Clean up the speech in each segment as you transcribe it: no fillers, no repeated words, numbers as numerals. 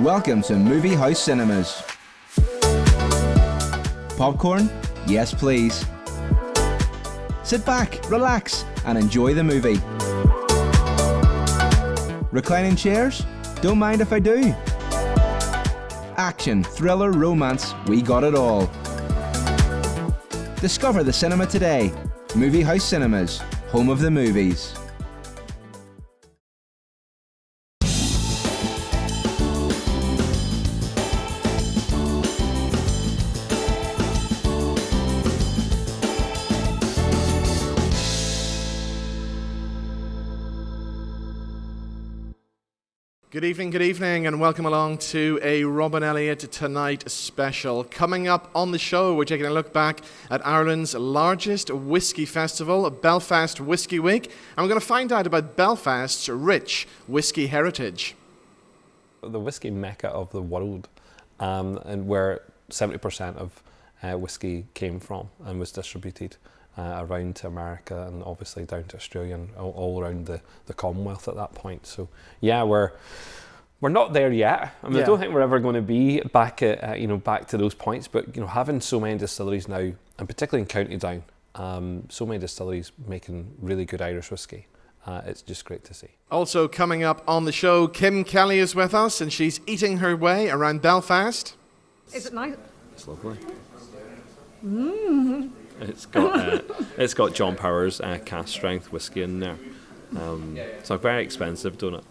Welcome to Movie House Cinemas. Popcorn? Yes, please. Sit back, relax, and enjoy the movie. Reclining chairs? Don't mind if I do. Action, thriller, romance, we got it all. Discover the cinema today. Movie House Cinemas, home of the movies. Good evening, and welcome along to a Robin Elliott Tonight special. Coming up on the show, we're taking a look back at Ireland's largest whiskey festival, Belfast Whiskey Week, and we're going to find out about Belfast's rich whiskey heritage. The whiskey mecca of the world, and where 70% of whiskey came from and was distributed around to America and obviously down to Australia and all around the Commonwealth at that point. So yeah, we're not there yet. I mean, I don't think we're ever going to be back at back to those points. But having so many distilleries now, and particularly in County Down, so many distilleries making really good Irish whiskey. It's just great to see. Also coming up on the show, Kim Kelly is with us, and she's eating her way around Belfast. Is it nice? It's lovely. It's got John Power's cast strength whiskey in there. It's not very expensive, don't it?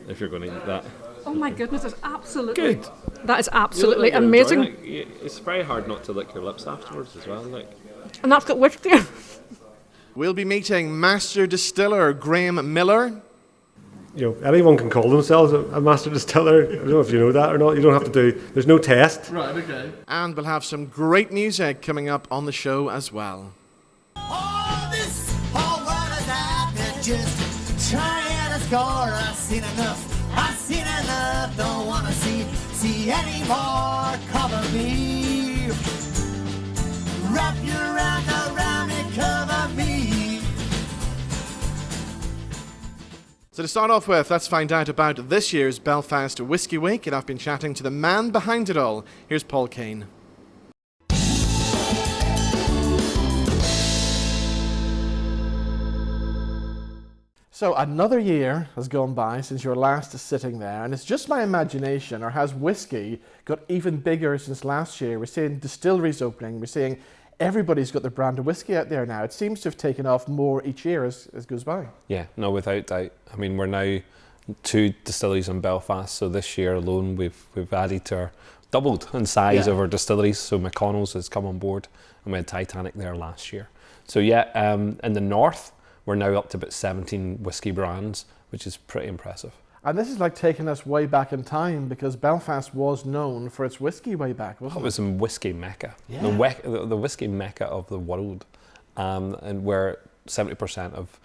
If you're going to eat that. Oh my goodness, it's absolutely good. That is absolutely amazing. It's very hard not to lick your lips afterwards as well. And that's got whiskey. We'll be meeting Master Distiller Graeme Millar. Anyone can call themselves a master distiller. I don't know if you know that or not. You don't have to there's no test. Right, okay. And we'll have some great music coming up on the show as well. All this whole world is out there just trying to score. I've seen enough, don't want to see any more. Cover me, wrap your arms around me, cover me. So to start off with, let's find out about this year's Belfast Whiskey Week, and I've been chatting to the man behind it all. Here's Paul Kane. So another year has gone by since you were last sitting there, and it's just my imagination, or has whiskey got even bigger since last year? We're seeing distilleries opening, we're seeing everybody's got their brand of whiskey out there now. It seems to have taken off more each year as goes by. Yeah, no, without doubt. I mean, we're now 2 distilleries in Belfast, so this year alone we've added to doubled in size of our distilleries. So McConnell's has come on board, and we had Titanic there last year. So yeah, in the north, we're now up to about 17 whiskey brands, which is pretty impressive. And this is like taking us way back in time, because Belfast was known for its whiskey way back, wasn't it? It was a whiskey mecca, yeah. the whiskey mecca of the world, and where 70% of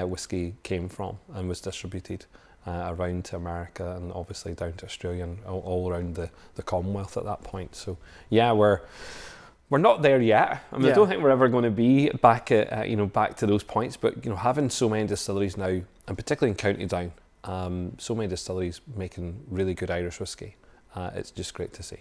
whiskey came from and was distributed around to America and obviously down to Australia and all around the Commonwealth at that point. So yeah, we're not there yet. I mean, I don't think we're ever going to be back at back to those points. But having so many distilleries now, and particularly in County Down, so many distilleries making really good Irish whiskey. It's just great to see.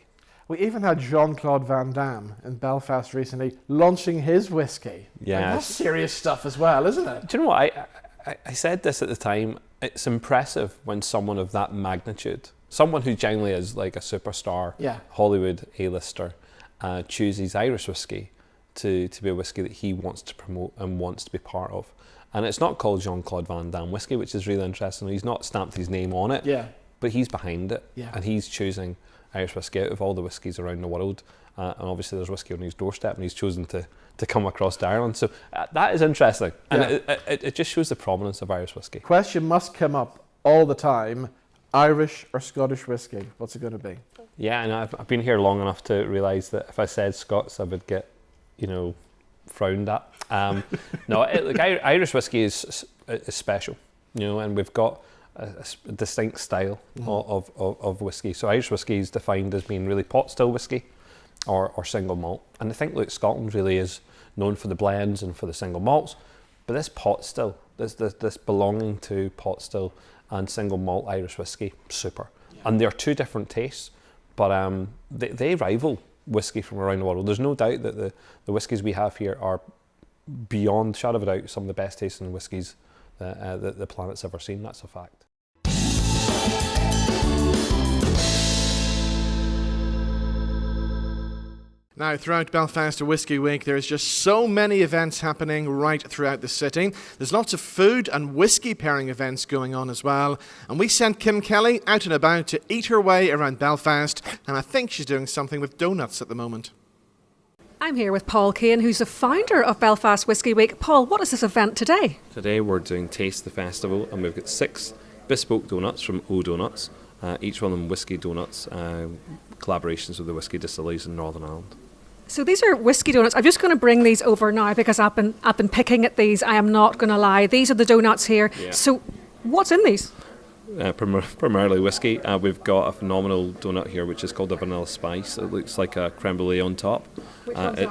We even had Jean-Claude Van Damme in Belfast recently launching his whiskey. Yeah, like, that's serious stuff as well, isn't it? Do you know what? I said this at the time. It's impressive when someone of that magnitude, someone who generally is like a superstar, Hollywood A-lister, chooses Irish whiskey to be a whiskey that he wants to promote and wants to be part of. And it's not called Jean-Claude Van Damme whiskey, which is really interesting. He's not stamped his name on it, but he's behind it, and he's choosing Irish whiskey out of all the whiskies around the world. And obviously there's whiskey on his doorstep, and he's chosen to come across to Ireland. So that is interesting, and it just shows the prominence of Irish whiskey. Question must come up all the time: Irish or Scottish whiskey? What's it going to be? Yeah, and I've been here long enough to realise that if I said Scots, I would get, frowned at. Irish whiskey is special, and we've got a distinct style of whiskey. So Irish whiskey is defined as being really pot still whiskey or single malt. And I think Scotland really is known for the blends and for the single malts, but this pot still, this belonging to pot still, and single malt Irish whiskey, super. And they're two different tastes, but they rival whiskey from around the world. There's no doubt that the whiskies we have here are beyond shadow of a doubt some of the best tasting whiskies that the planet's ever seen. That's a fact. Now, throughout Belfast Whiskey Week, there's just so many events happening right throughout the city. There's lots of food and whiskey pairing events going on as well. And we sent Kim Kelly out and about to eat her way around Belfast, and I think she's doing something with donuts at the moment. I'm here with Paul Kane, who's the founder of Belfast Whiskey Week. Paul, what is this event today? Today we're doing Taste the Festival, and we've got 6 bespoke donuts from O Donuts, each one of them whiskey donuts, collaborations with the whiskey distilleries in Northern Ireland. So these are whiskey donuts. I'm just going to bring these over now because I've been picking at these. I am not going to lie. These are the donuts here. Yeah. So what's in these? Primarily whiskey. We've got a phenomenal donut here which is called a vanilla spice. It looks like a creme brulee on top. Which one's that?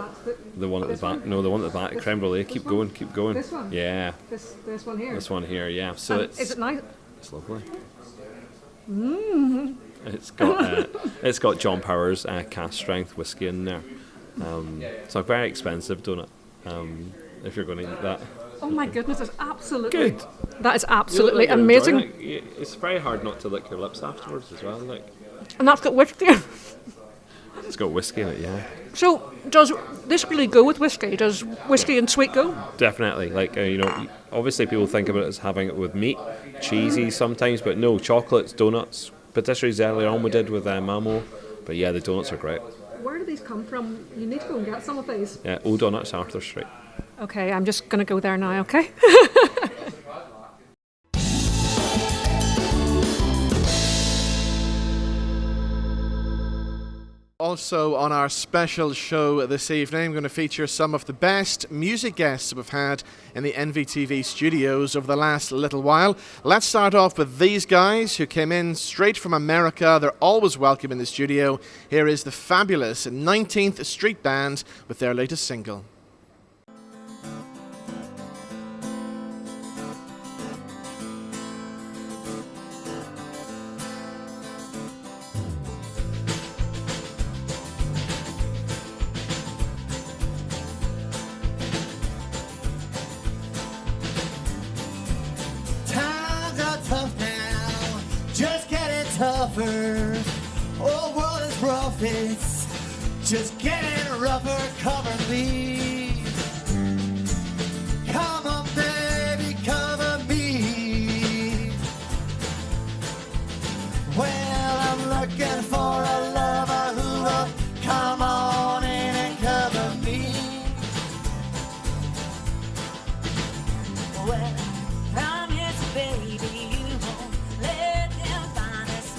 The one at the back. No, the one at the back. Creme brulee. Keep going. This one? Yeah. This one here? This one here, yeah. So is it nice? It's lovely. It's got John Powers cast strength whiskey in there. It's a very expensive donut. If you're going to eat that. Oh my goodness, it's absolutely good. That is absolutely amazing. It's very hard not to lick your lips afterwards as well. And that's got whiskey. It's got whiskey in it, yeah. So does this really go with whiskey? Does whiskey and sweet go? Definitely. Obviously people think about it as having it with meat, cheesy sometimes, but no, chocolates, donuts, patisseries earlier on we did with Mamo. But yeah, the donuts are great. Where do these come from? You need to go and get some of these. Yeah, O Donuts, Arthur Street. Okay, I'm just going to go there now, okay? Also on our special show this evening, I'm going to feature some of the best music guests we've had in the NVTV studios over the last little while. Let's start off with these guys who came in straight from America. They're always welcome in the studio. Here is the fabulous 19th Street Band with their latest single. Tougher, oh, world is rough, it's just getting rougher, cover me. Come on, baby, cover me. Well, I'm looking for a lover who will come on in and cover me. Well, I'm his baby, you won't let them find us.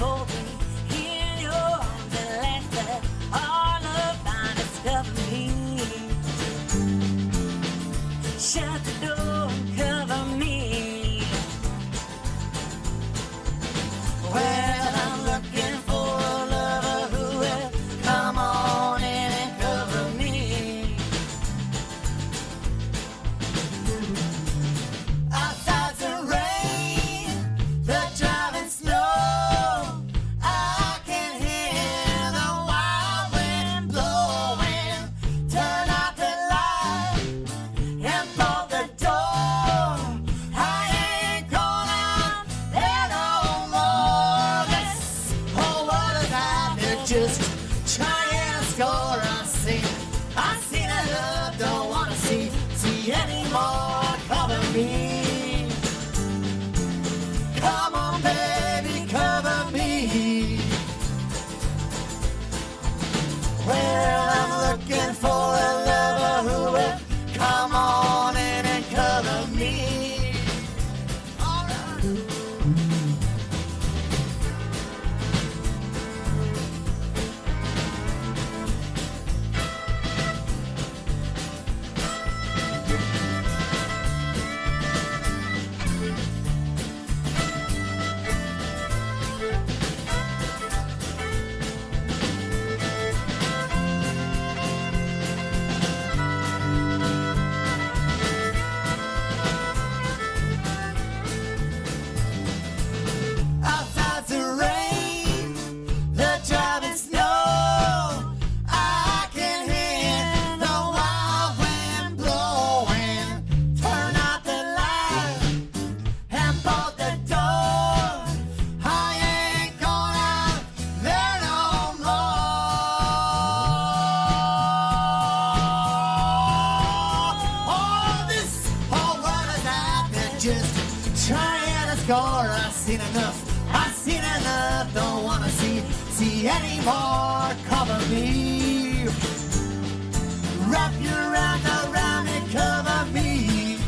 Shut the door and cover me. Well, I'm looking for a lover who will come on in and cover me. Outside's the rain, the driving snow. I can hear the wild wind blowing. Turn out the light and bolt the door. I ain't going out there no more. This whole world is out there just trying to score a scene. I seen a love, don't wanna see anymore. Cover me. Come on, baby, cover me. Well, I'm looking for a lover who will come on in and cover me. All right. score. I've seen enough, don't wanna see any more. Cover me, wrap your arms around me, cover me.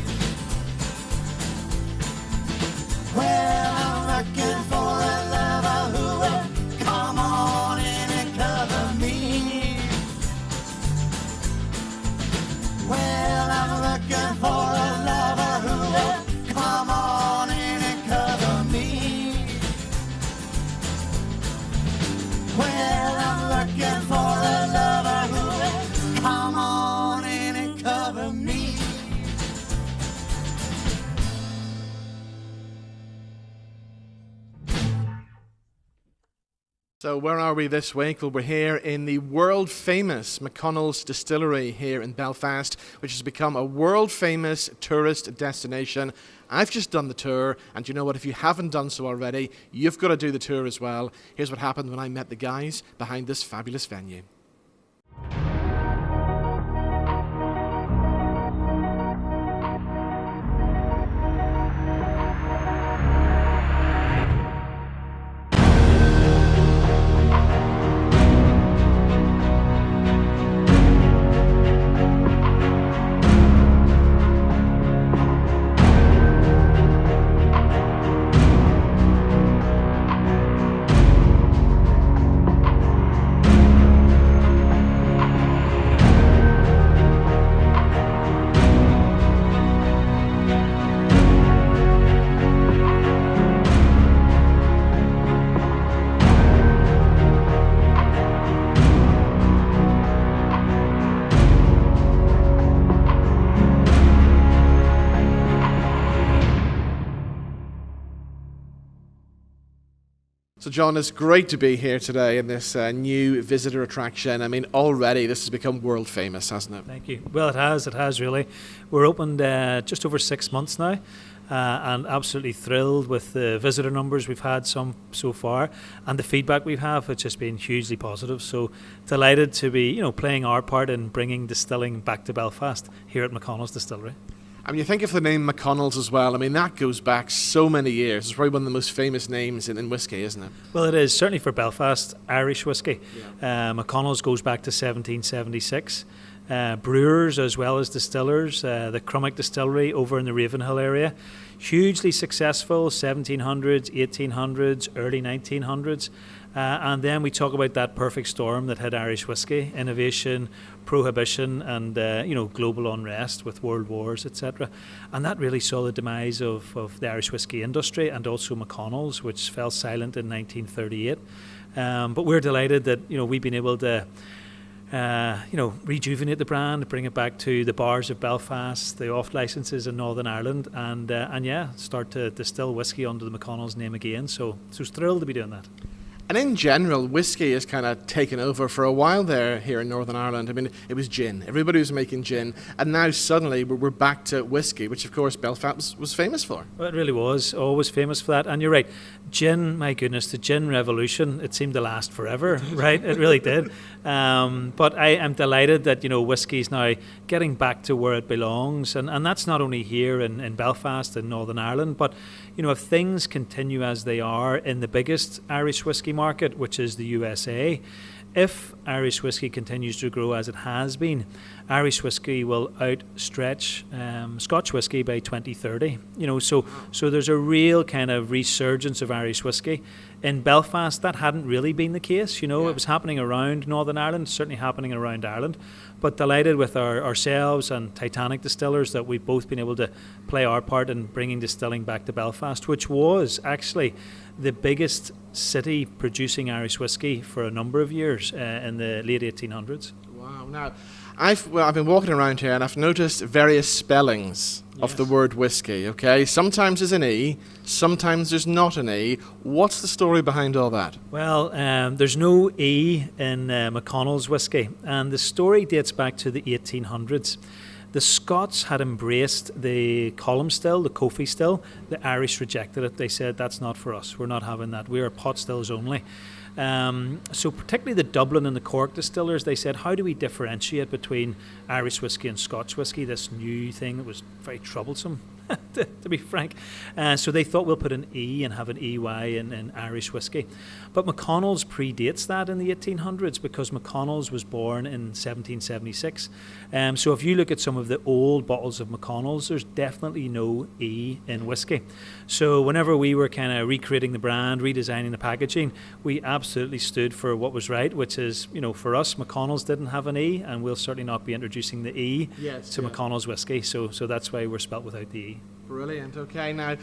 Well, I'm looking for a lover who will come on in and cover me. Well, I'm looking for a lover who will come on in and cover me. Well, I'm looking for a lover who will come on in and cover me. So where are we this week? Well, we're here in the world-famous McConnell's Distillery here in Belfast, which has become a world-famous tourist destination. I've just done the tour, and you know what? If you haven't done so already, you've got to do the tour as well. Here's what happened when I met the guys behind this fabulous venue. So John, it's great to be here today in this new visitor attraction. I mean, already this has become world famous, hasn't it? Thank you. Well, it has really. We're opened just over 6 months now, and absolutely thrilled with the visitor numbers we've had so far, and the feedback we have. It's just been hugely positive. So delighted to be, playing our part in bringing distilling back to Belfast here at McConnell's Distillery. I mean, you think of the name McConnell's as well. I mean, that goes back so many years. It's probably one of the most famous names in whiskey, isn't it? Well, it is, certainly for Belfast, Irish whiskey. Yeah. McConnell's goes back to 1776. Brewers as well as distillers, the Crummock Distillery over in the Ravenhill area. Hugely successful, 1700s, 1800s, early 1900s. And then we talk about that perfect storm that had Irish whiskey, innovation, prohibition, and global unrest with world wars, etc. And that really saw the demise of the Irish whiskey industry, and also McConnell's, which fell silent in 1938. But we're delighted that we've been able to rejuvenate the brand, bring it back to the bars of Belfast, the off licenses in Northern Ireland, and start to distill whiskey under the McConnell's name again. So thrilled to be doing that. And in general, whiskey has kind of taken over for a while there here in Northern Ireland. I mean, it was gin. Everybody was making gin. And now suddenly we're back to whiskey, which of course Belfast was famous for. Well, it really was. Always famous for that. And you're right. Gin, my goodness, the gin revolution, it seemed to last forever, right? It really did. But I am delighted that, whiskey is now getting back to where it belongs. And that's not only here in Belfast and Northern Ireland, but, if things continue as they are in the biggest Irish whiskey market, which is the USA, if Irish whiskey continues to grow as it has been, Irish whiskey will outstretch Scotch whiskey by 2030. So there's a real kind of resurgence of Irish whiskey. In Belfast, that hadn't really been the case. It was happening around Northern Ireland, certainly happening around Ireland. But delighted with ourselves and Titanic Distillers that we've both been able to play our part in bringing distilling back to Belfast, which was actually the biggest city producing Irish whiskey for a number of years in the late 1800s. Wow. Now, I've been walking around here and I've noticed various spellings of the word whiskey, okay? Sometimes there's an E, sometimes there's not an E. What's the story behind all that? Well, there's no E in McConnell's whiskey, and the story dates back to the 1800s. The Scots had embraced the column still, the Kofi still. The Irish rejected it. They said, that's not for us. We're not having that. We are pot stills only. So particularly the Dublin and the Cork distillers, they said, how do we differentiate between Irish whiskey and Scotch whiskey, this new thing that was very troublesome to be frank. So they thought we'll put an E and have an EY in Irish whiskey. But McConnell's predates that in the 1800s because McConnell's was born in 1776. So if you look at some of the old bottles of McConnell's, there's definitely no E in whiskey. So whenever we were kind of recreating the brand, redesigning the packaging, we absolutely stood for what was right, which is, for us, McConnell's didn't have an E, and we'll certainly not be introducing the E to McConnell's whiskey. So that's why we're spelt without the E. Brilliant. Okay, now,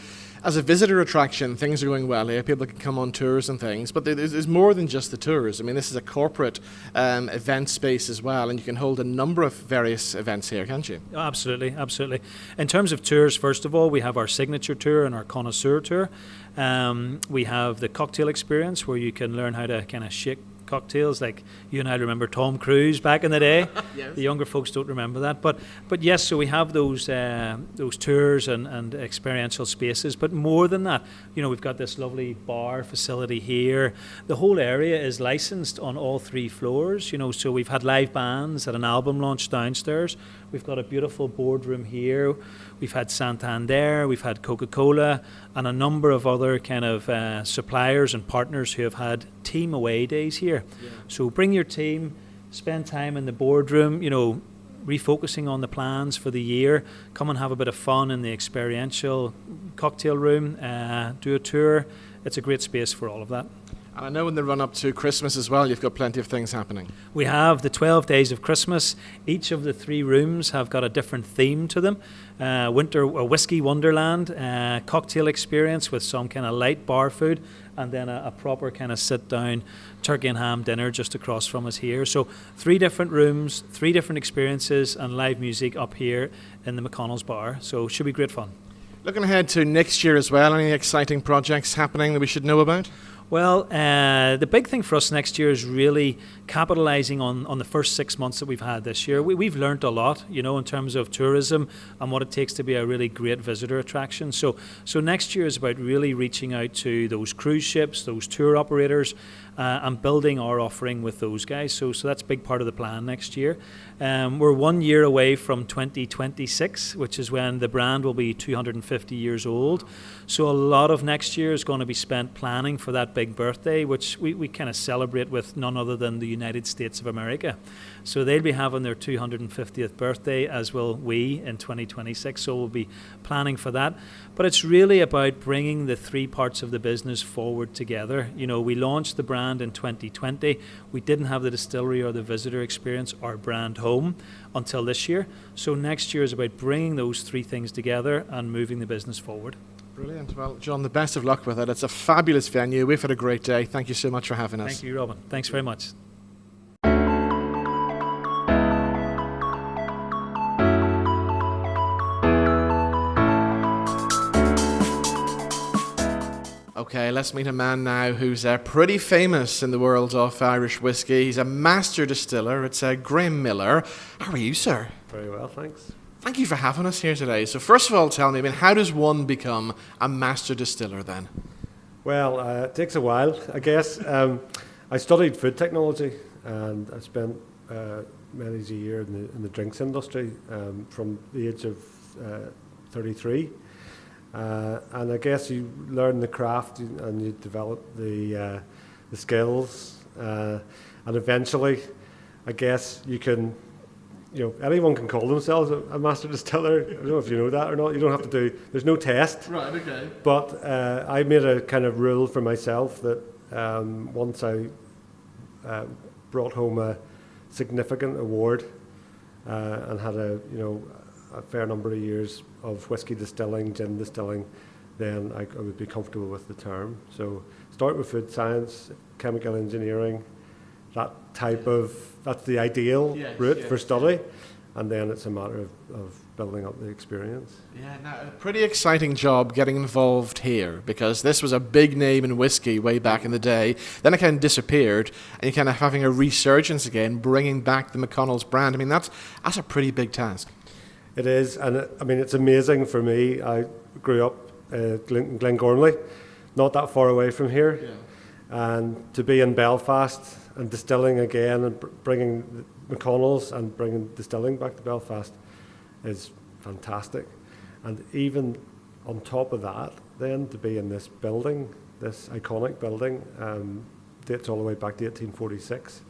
as a visitor attraction, things are going well here. People can come on tours and things, but there's more than just the tours. I mean, this is a corporate event space as well, and you can hold a number of various events here, can't you? Oh, absolutely, absolutely. In terms of tours, first of all, we have our signature tour and our connoisseur tour. We have the cocktail experience where you can learn how to kind of shake cocktails, like you and I remember Tom Cruise back in the day. Yes. The younger folks don't remember that, but yes, so we have those tours and experiential spaces. But more than that, we've got this lovely bar facility here. The whole area is licensed on all 3 floors. So we've had live bands at an album launch downstairs. We've got a beautiful boardroom here. We've had Santander, we've had Coca-Cola, and a number of other kind of suppliers and partners who have had team away days here. Yeah. So bring your team, spend time in the boardroom, refocusing on the plans for the year. Come and have a bit of fun in the experiential cocktail room, do a tour. It's a great space for all of that. And I know in the run-up to Christmas as well, you've got plenty of things happening. We have the 12 days of Christmas. Each of the 3 rooms have got a different theme to them. A whiskey wonderland, cocktail experience with some kind of light bar food, and then a proper kind of sit-down turkey and ham dinner just across from us here. So 3 different rooms, 3 different experiences, and live music up here in the McConnell's bar. So it should be great fun. Looking ahead to next year as well, any exciting projects happening that we should know about? Well, the big thing for us next year is really capitalising on the first 6 months that we've had this year. We've learned a lot, in terms of tourism and what it takes to be a really great visitor attraction. So next year is about really reaching out to those cruise ships, those tour operators, and building our offering with those guys. So that's a big part of the plan next year. We're 1 year away from 2026, which is when the brand will be 250 years old. So a lot of next year is going to be spent planning for that big birthday, which we kind of celebrate with none other than the United States of America. So they'll be having their 250th birthday, as will we in 2026. So we'll be planning for that. But it's really about bringing the 3 parts of the business forward together. We launched the brand in 2020. We didn't have the distillery or the visitor experience, our brand home, until this year. So next year is about bringing those 3 things together and moving the business forward. Brilliant. Well, John, the best of luck with it. It's a fabulous venue. We've had a great day. Thank you so much for having us. Thank you, Robin. Thanks very much. Okay, let's meet a man now who's pretty famous in the world of Irish whiskey. He's a master distiller. It's Graeme Millar. How are you, sir? Very well, thanks. Thank you for having us here today. So first of all, tell me, how does one become a master distiller then? Well, it takes a while, I guess. I studied food technology, and I spent many a year in the drinks industry from the age of 33. And I guess you learn the craft and you develop the skills, and eventually, I guess you can. Anyone can call themselves a master distiller. I don't know if you know that or not. You don't have to do. There's no test. Right. Okay. But I made a kind of rule for myself that once I brought home a significant award and had a fair number of years of whiskey distilling, gin distilling, then I would be comfortable with the term. So start with food science, chemical engineering, that's the ideal route for study, and then it's a matter of building up the experience. Yeah, now a pretty exciting job getting involved here, because this was a big name in whiskey way back in the day. Then it kind of disappeared, and you're kind of having a resurgence again, bringing back the McConnell's brand. That's a pretty big task. It is, and it's amazing for me. I grew up in Glengormley, not that far away from here, and to be in Belfast and distilling again and bringing McConnell's and bringing distilling back to Belfast is fantastic. And even on top of that, then to be in this building, this iconic building, dates all the way back to 1846.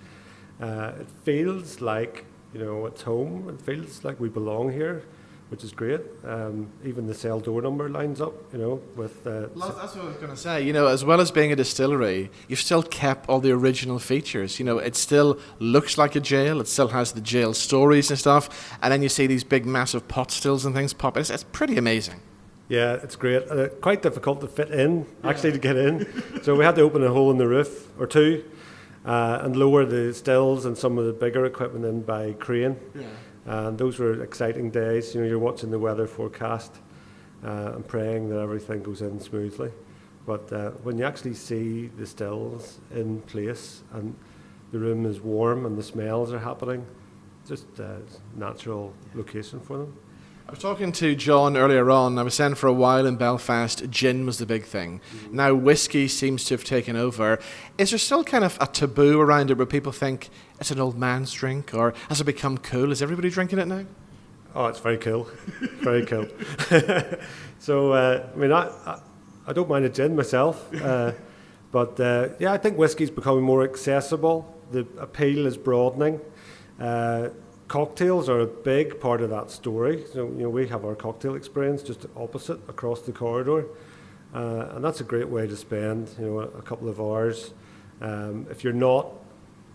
It feels like, it's home. It feels like we belong here, which is great. Even the cell door number lines up, with... That's what I was going to say. As well as being a distillery, you've still kept all the original features. It still looks like a jail. It still has the jail stories and stuff. And then you see these big, massive pot stills and things pop. It's pretty amazing. Yeah, it's great. Quite difficult to fit in, actually, to get in. So we had to open a hole in the roof, or two, and lower the stills and some of the bigger equipment in by crane. Yeah. And those were exciting days. You're watching the weather forecast and praying that everything goes in smoothly. But when you actually see the stills in place and the room is warm and the smells are happening, just a natural location for them. I was talking to John earlier on. I was saying for a while in Belfast, gin was the big thing. Mm-hmm. Now whiskey seems to have taken over. Is there still kind of a taboo around it where people think it's an old man's drink, or has it become cool? Is everybody drinking it now? Oh, it's very cool. Very cool. So, I don't mind a gin myself. But I think whiskey's becoming more accessible. The appeal is broadening. Cocktails are a big part of that story. So, we have our cocktail experience just opposite across the corridor. And that's a great way to spend, a couple of hours. If you're not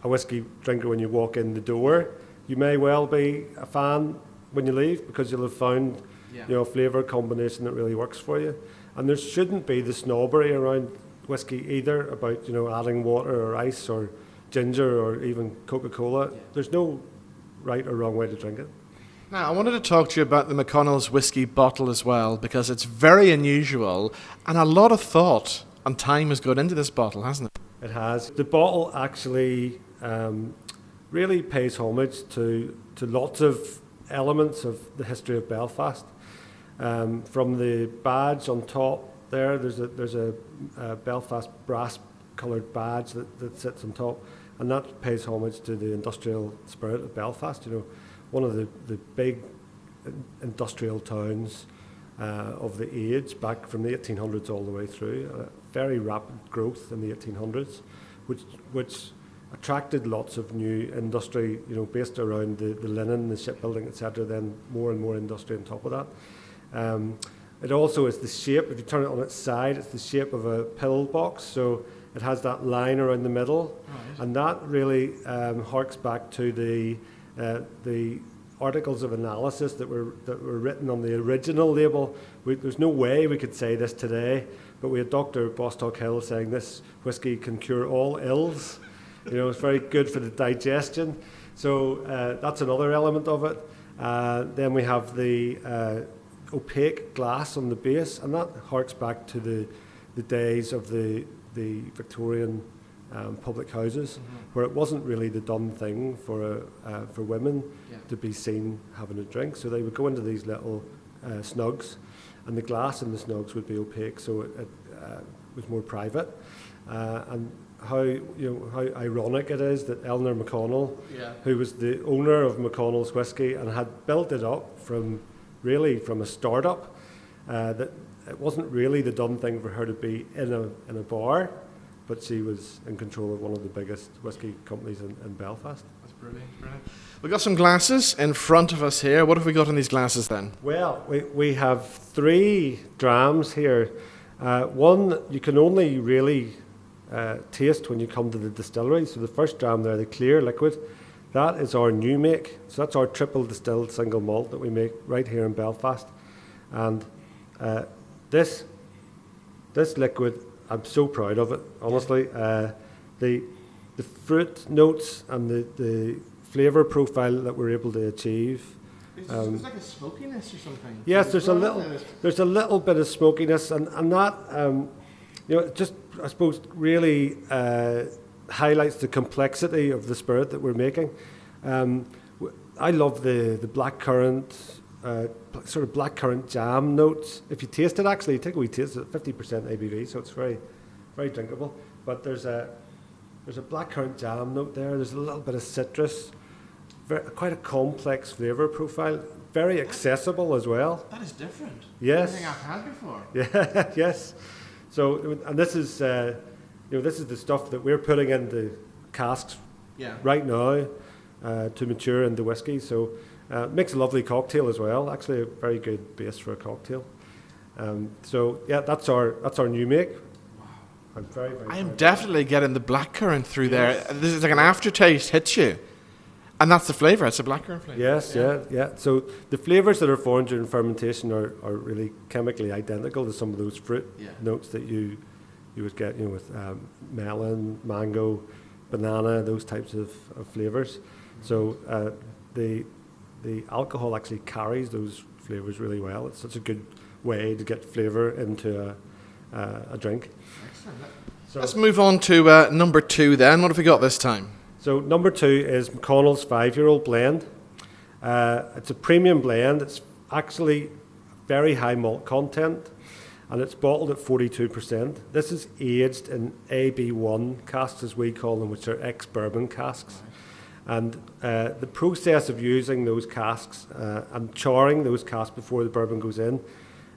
a whiskey drinker when you walk in the door, you may well be a fan when you leave because you'll have found, a flavour combination that really works for you. And there shouldn't be the snobbery around whiskey either about, adding water or ice or ginger or even Coca-Cola. Yeah. There's no right or wrong way to drink it. Now, I wanted to talk to you about the McConnell's whiskey bottle as well, because it's very unusual and a lot of thought and time has gone into this bottle, hasn't it? It has. The bottle actually really pays homage to lots of elements of the history of Belfast. From the badge on top there's a Belfast brass-coloured badge that sits on top. And that pays homage to the industrial spirit of Belfast. One of the big industrial towns of the age, back from the 1800s all the way through. Very rapid growth in the 1800s, which attracted lots of new industry, based around the linen, the shipbuilding, etc. Then more and more industry on top of that. It also is the shape. If you turn it on its side, it's the shape of a pill box. So it has that line around the middle, and that really harks back to the articles of analysis that were written on the original label. There's no way we could say this today, but we had Dr. Bostock Hill saying this whiskey can cure all ills. It's very good for the digestion. So that's another element of it. Then we have the opaque glass on the base, and that harks back to the days of the Victorian public houses, where it wasn't really the done thing for women to be seen having a drink. So they would go into these little snugs, and the glass in the snugs would be opaque, so it was more private. And how ironic it is that Eleanor McConnell, who was the owner of McConnell's whiskey and had built it up from a startup, that it wasn't really the done thing for her to be in a bar, but she was in control of one of the biggest whiskey companies in Belfast. That's brilliant. We've got some glasses in front of us here. What have we got in these glasses then? Well, we have 3 drams here. One you can only really taste when you come to the distillery. So the first dram there, the clear liquid, that is our new make. So that's our triple distilled single malt that we make right here in Belfast. And this liquid, I'm so proud of it, honestly. The fruit notes and the flavour profile that we're able to achieve. It's like a smokiness or something. Yes, there's a little bit of smokiness, and that just, I suppose, really highlights the complexity of the spirit that we're making. I love the blackcurrant, sort of blackcurrant jam notes. If you taste it, actually, take a wee taste. It's 50% ABV, so it's very, very drinkable. But there's a blackcurrant jam note there. There's a little bit of citrus, quite a complex flavour profile, very accessible as well. That is different. Yes. Anything I've had before. Yeah, yes. So, and this is, this is the stuff that we're putting into casks right now to mature into whiskey. So, makes a lovely cocktail as well. Actually, a very good base for a cocktail. That's our new make. I'm very, very. I am definitely getting the blackcurrant through there. This is like an aftertaste hits you, and that's the flavour. It's a blackcurrant flavour. Yes, yeah. So the flavours that are formed during fermentation are really chemically identical to some of those fruit notes that you would get, with melon, mango, banana, those types of flavours. So the alcohol actually carries those flavours really well. It's such a good way to get flavour into a drink. Excellent. So let's move on to number 2 then. What have we got this time? So number 2 is McConnell's 5-year-old blend. It's a premium blend. It's actually very high malt content, and it's bottled at 42%. This is aged in AB1 casks, as we call them, which are ex-bourbon casks. And the process of using those casks and charring those casks before the bourbon goes in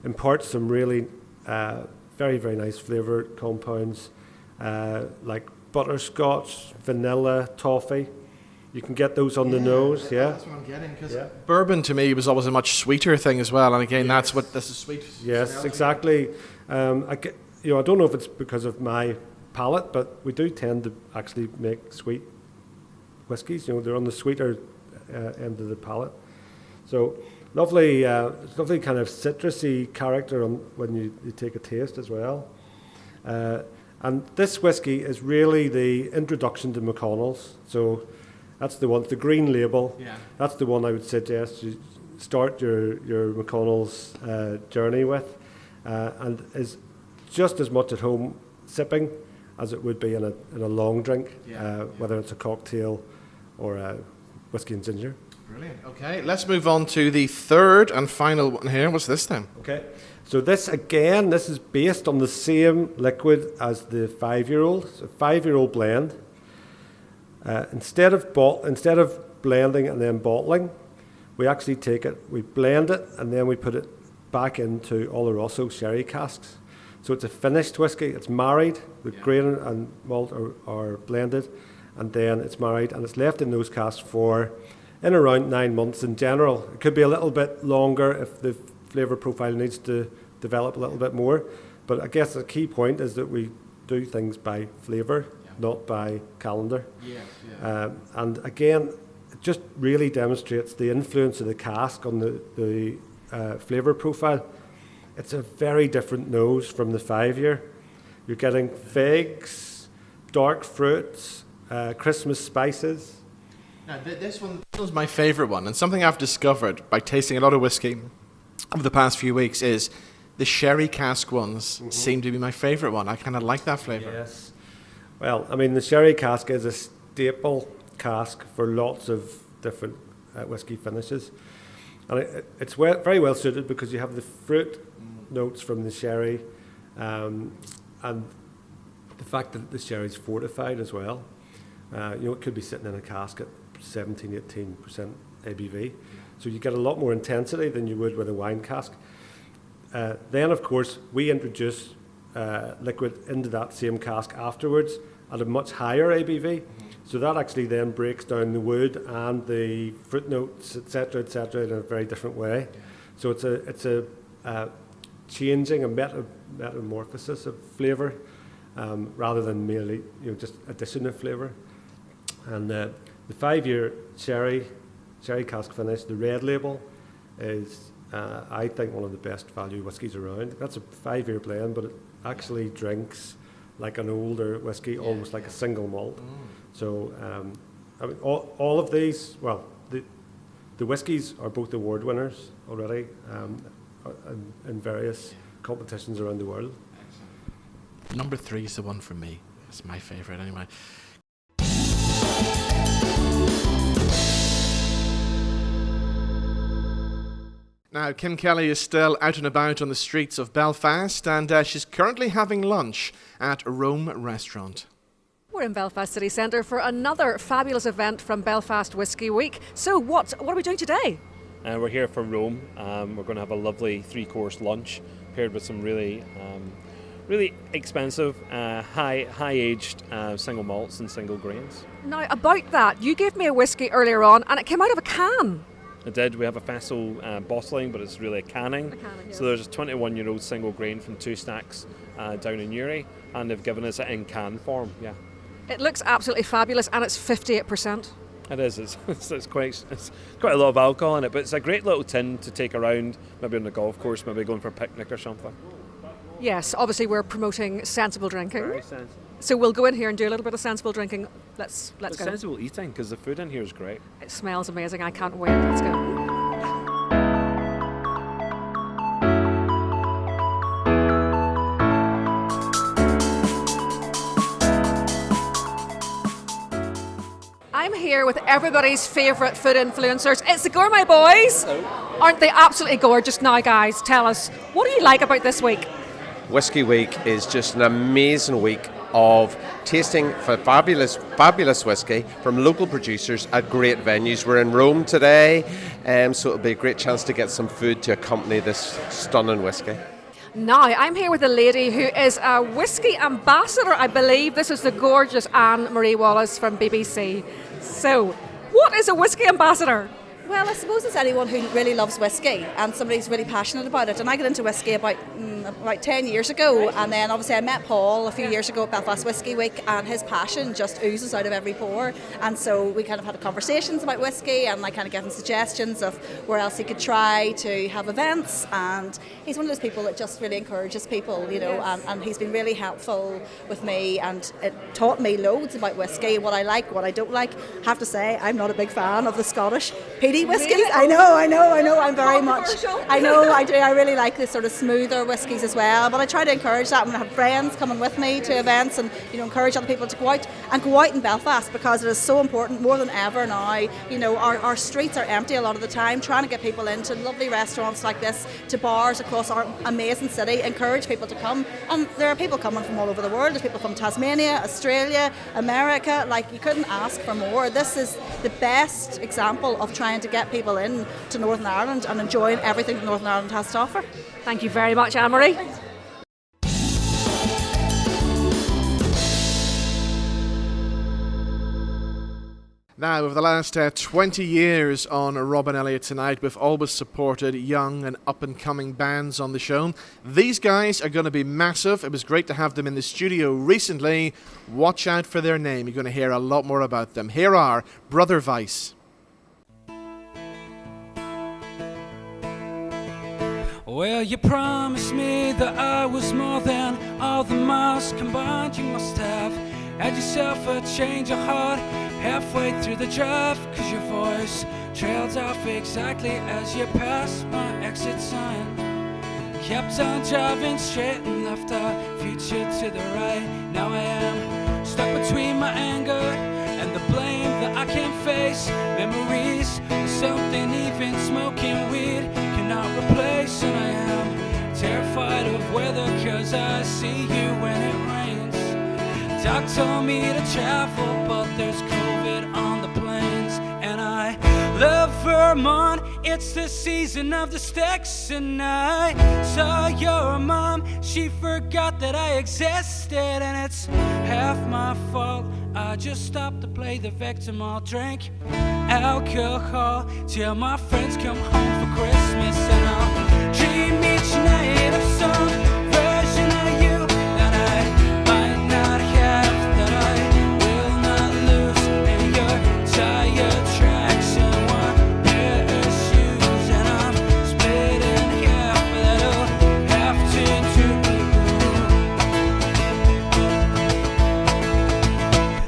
imparts some really very, very nice flavour compounds like butterscotch, vanilla, toffee. You can get those on the nose, That's what I'm getting, because bourbon to me was always a much sweeter thing as well, and again, that's what this is sweet. Yes, exactly. I don't know if it's because of my palate, but we do tend to actually make sweet whiskies. They're on the sweeter end of the palate. So lovely kind of citrusy character when you take a taste as well. And this whiskey is really the introduction to McConnell's. So that's the one, the green label. Yeah. That's the one I would suggest you start your McConnell's journey with, and is just as much at home sipping as it would be in a long drink, whether it's a cocktail or a whiskey and ginger. Brilliant. Okay, let's move on to the third and final one here. What's this then? Okay, so this is based on the same liquid as the 5-year-old. It's a 5-year-old blend. Instead of blending and then bottling, we actually take it, we blend it, and then we put it back into Oloroso sherry casks. So it's a finished whiskey. It's married. The grain and malt are blended, and then it's married, and it's left in those casks for in around 9 months in general. It could be a little bit longer if the flavour profile needs to develop a little bit more. But I guess the key point is that we do things by flavour, not by calendar. And again, it just really demonstrates the influence of the cask on the flavour profile. It's a very different nose from the 5-year. You're getting figs, dark fruits, Christmas spices. Now, this was my favourite one, and something I've discovered by tasting a lot of whiskey over the past few weeks is the sherry cask ones seem to be my favourite one. I kind of like that flavour. Yes. Well, I mean, the sherry cask is a staple cask for lots of different whiskey finishes. And it's very well suited because you have the fruit notes from the sherry, and the fact that the sherry is fortified as well. It could be sitting in a cask at 17-18% ABV. So you get a lot more intensity than you would with a wine cask. Then, of course, we introduce liquid into that same cask afterwards at a much higher ABV. So that actually then breaks down the wood and the fruit notes, etc., in a very different way. So it's a changing, a metamorphosis of flavour rather than merely just addition of flavour. And the 5-year sherry cask finish, the red label, is I think one of the best value whiskies around. That's a 5-year blend, but it actually drinks like an older whiskey, almost like a single malt. So I mean, all of these, well, the whiskies are both award winners already in various competitions around the world. Number 3 is the one for me. It's my favourite anyway. Now, Kim Kelly is still out and about on the streets of Belfast, and she's currently having lunch at Rome Restaurant. We're in Belfast City Centre for another fabulous event from Belfast Whiskey Week. So what are we doing today? We're here for Rome. We're going to have a lovely 3-course lunch paired with some really expensive, high-aged single malts and single grains. Now, about that, you gave me a whiskey earlier on and it came out of a can. It did. We have a vessel bottling, but it's really a canning. Yes. So there's a 21-year-old single grain from Two Stacks down in Uri, and they've given us it in can form. Yeah. It looks absolutely fabulous and it's 58%. It is. It's quite a lot of alcohol in it, but it's a great little tin to take around, maybe on the golf course, maybe going for a picnic or something. Yes, obviously we're promoting sensible drinking. Very sensible. So we'll go in here and do a little bit of sensible drinking. Let's go. Sensible eating, because the food in here is great. It smells amazing. I can't wait. Let's go. I'm here with everybody's favourite food influencers. It's the Gourmet boys. Hello. Aren't they absolutely gorgeous? Now, guys, tell us, what do you like about this week? Whiskey Week is just an amazing week of tasting for fabulous whiskey from local producers at great venues. We're in Rome today, so it'll be a great chance to get some food to accompany this stunning whiskey. Now, I'm here with a lady who is a whiskey ambassador, I believe. This is the gorgeous Anne-Marie Wallace from BBC. So, what is a whiskey ambassador? Well, I suppose it's anyone who really loves whiskey and somebody who's really passionate about it. And I got into whiskey about 10 years ago, and then obviously I met Paul a few years ago at Belfast Whiskey Week, and his passion just oozes out of every pore. And so we kind of had conversations about whiskey, and I kind of gave him suggestions of where else he could try to have events. And he's one of those people that just really encourages people, you know, and he's been really helpful with me, and it taught me loads about whiskey, what I like, what I don't like. I have to say, I'm not a big fan of the Scottish peaty whiskies. Really? I know. I'm very much. I know. I do. I really like this sort of smoother whiskies as well. But I try to encourage that. I'm going to have friends coming with me to events, and encourage other people to go out in Belfast, because it is so important more than ever now. Our streets are empty a lot of the time. Trying to get people into lovely restaurants like this, to bars across our amazing city. Encourage people to come, and there are people coming from all over the world. There's people from Tasmania, Australia, America. Like, you couldn't ask for more. This is the best example of trying to get people in to Northern Ireland and enjoying everything that Northern Ireland has to offer. Thank you very much, Anne-Marie. Now, over the last 20 years on Rob and Elliott Tonight, we've always supported young and up-and-coming bands on the show. These guys are going to be massive. It was great to have them in the studio recently. Watch out for their name. You're going to hear a lot more about them. Here are Brother Vice. Well, you promised me that I was more than all the miles combined. You must have had yourself a change of heart halfway through the drive, 'cause your voice trailed off exactly as you passed my exit sign. Kept on driving straight and left our future to the right. Now I am stuck between my anger and the blame that I can't face. Memories of something even smoking weed cannot replace. And I am terrified of weather, 'cause I see you when it rains. Doc told me to travel, but there's COVID on the plains. And I love Vermont, it's the season of the sticks. And I saw your mom, she forgot that I existed. And it's half my fault, I just stopped to play the victim. I'll drink alcohol till my friends come home for Christmas. And I'll dream each night of some version of you that I might not have, that I will not lose. And your tire tracks and one pair of shoes. And I'm split in half, that'll have to do.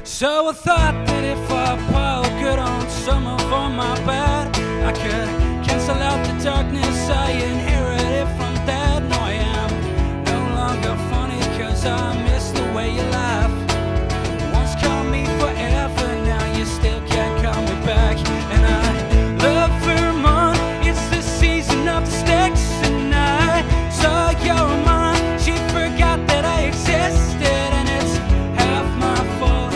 So I thought that if I piled good on some of all my bad, I could cancel out the darkness I inherited from Dad. No, I am no longer funny, 'cause I miss the way you laugh. Once called me forever, now you still can't call me back. And I love Vermont, it's the season of the sticks. And I saw your mom, she forgot that I existed. And it's half my fault,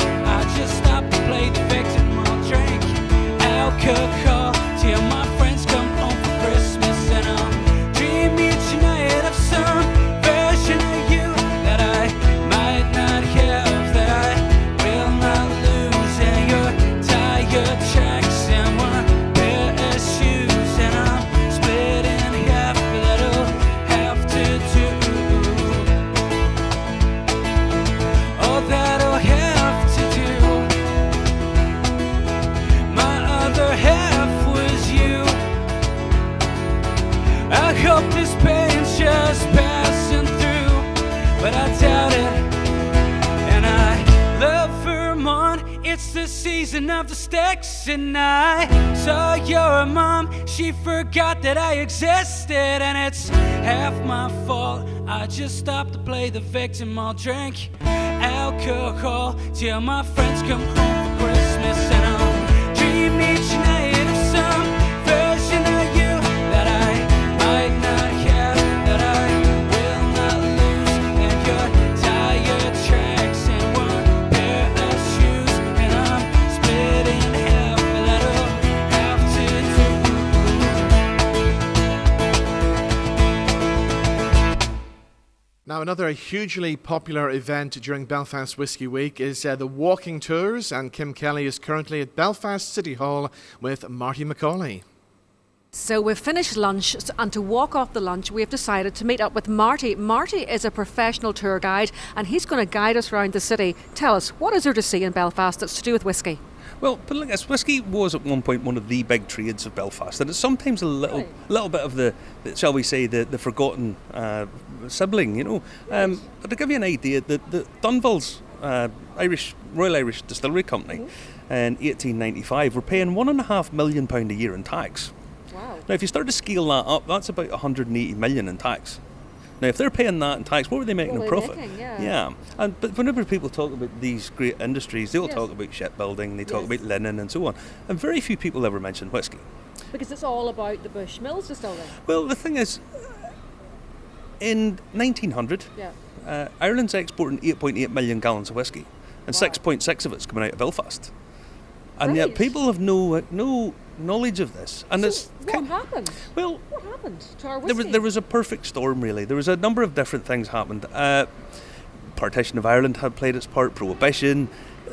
It's the season of the sticks, and I saw your mom. She forgot that I existed, and it's half my fault. I just stopped to play the victim. I'll drink alcohol till my friends come home for Christmas, and I'll dream each night of some version of you that I might not have, that I will not lose, and your tire tracks and one pair of shoes, and I'm split in half, but that'll have to do. Now, another hugely popular event during Belfast Whiskey Week is the walking tours, and Kim Kelly is currently at Belfast City Hall with Marty McAuley. So we've finished lunch, and to walk off the lunch, we've decided to meet up with Marty. Marty is a professional tour guide, and he's going to guide us around the city. Tell us, what is there to see in Belfast that's to do with whiskey? Well, put it like this, whiskey was at one point one of the big trades of Belfast, and it's sometimes a little bit of the shall we say, the forgotten sibling, you know. But to give you an idea, the Dunville's Royal Irish Distillery Company in 1895 were paying £1.5 million a year in tax. Wow. Now, if you start to scale that up, that's about 180 million in tax. Now, if they're paying that in tax, what were they making in profit? But whenever people talk about these great industries, they all talk about shipbuilding, they talk about linen and so on. And very few people ever mention whiskey. Because it's all about the Bushmills distillery. Well, the thing is, in 1900, Ireland's exporting 8.8 million gallons of whiskey, and 6.6 of it's coming out of Belfast. And yet people have no knowledge of this. And so it's what happened? Well, what happened to our whiskey? There was a perfect storm, really. There was a number of different things happened. Partition of Ireland had played its part, prohibition.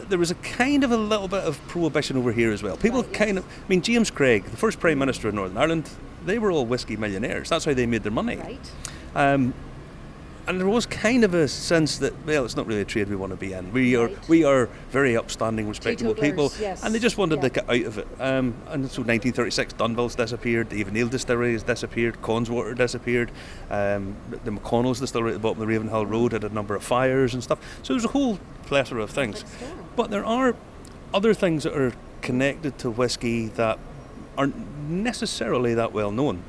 There was a kind of a little bit of prohibition over here as well. People James Craig, the first Prime Minister of Northern Ireland, they were all whiskey millionaires. That's how they made their money. Right. And there was kind of a sense that, well, it's not really a trade we want to be in. We are very upstanding, respectable people, and they just wanted to get out of it. And so 1936, Dunville's disappeared, the Avonale Distillery has disappeared, Conswater disappeared, the McConnell's Distillery at the bottom of the Ravenhill Road had a number of fires and stuff. So there's a whole plethora of things. But there are other things that are connected to whiskey that aren't necessarily that well known.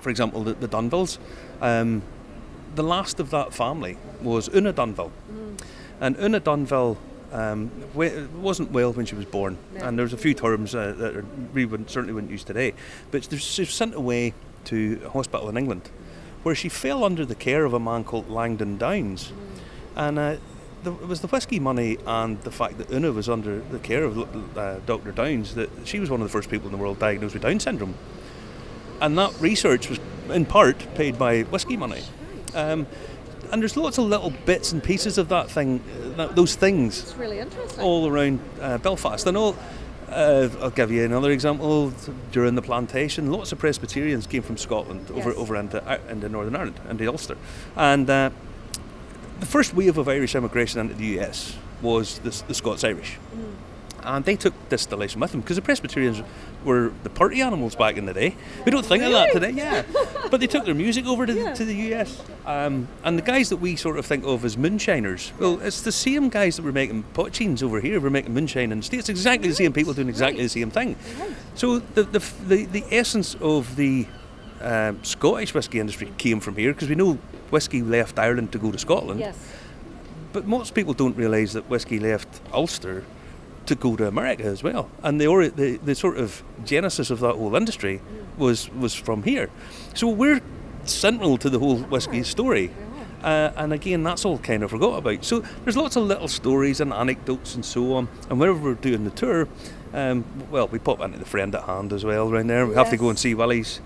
For example, the Dunvilles. The last of that family was Una Dunville. And Una Dunville wasn't well when she was born. And there's a few terms that we certainly wouldn't use today. But she was sent away to a hospital in England, where she fell under the care of a man called Langdon Downs. And it was the whiskey money and the fact that Una was under the care of Dr. Downs that she was one of the first people in the world diagnosed with Down syndrome. And that research was in part paid by whiskey money. And there's lots of little bits and pieces of that thing, those things. It's really interesting. All around Belfast. And I'll give you another example. During the plantation, lots of Presbyterians came from Scotland over into Northern Ireland, into Ulster. And the first wave of Irish immigration into the US was the Scots-Irish. And they took distillation with them, because the Presbyterians were the party animals back in the day. We don't think of that today, but they took their music over to the US. And the guys that we sort of think of as moonshiners, well, it's the same guys that were making potcheens over here, were making moonshine in the States. Exactly the same people doing exactly the same thing. So the essence of the Scottish whiskey industry came from here, because we know whiskey left Ireland to go to Scotland. But most people don't realise that whiskey left Ulster to go to America as well, and the sort of genesis of that whole industry was from here. So we're central to the whole whiskey story, and again, that's all kind of forgot about. So there's lots of little stories and anecdotes and so on. And whenever we're doing the tour, we pop into the Friend at Hand as well around there. We have to go and see Willie's.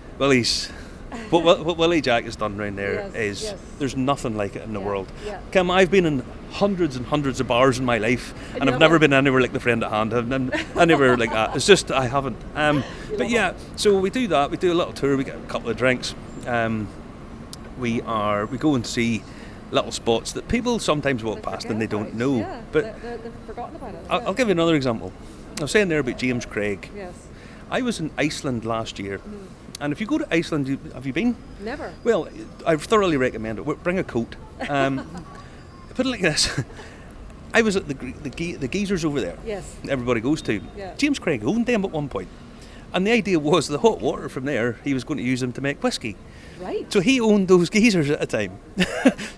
What Willie Jack has done around there is there's nothing like it in the world. Kim, I've been in hundreds and hundreds of bars in my life, and I've never been anywhere like the Friend at Hand. Anywhere like that. It's just I haven't. So we do that. We do a little tour. We get a couple of drinks. We go and see little spots that people sometimes walk past and they don't know. But they've forgotten about it. I'll give you another example. I was saying there about James Craig. I was in Iceland last year. And if you go to Iceland, have you been? Never. Well, I thoroughly recommend it. Bring a coat. Put it like this. I was at the geezers over there. Yes. Everybody goes to. Yeah. James Craig owned them at one point. And the idea was the hot water from there, he was going to use them to make whiskey. Right. So he owned those geezers at a time.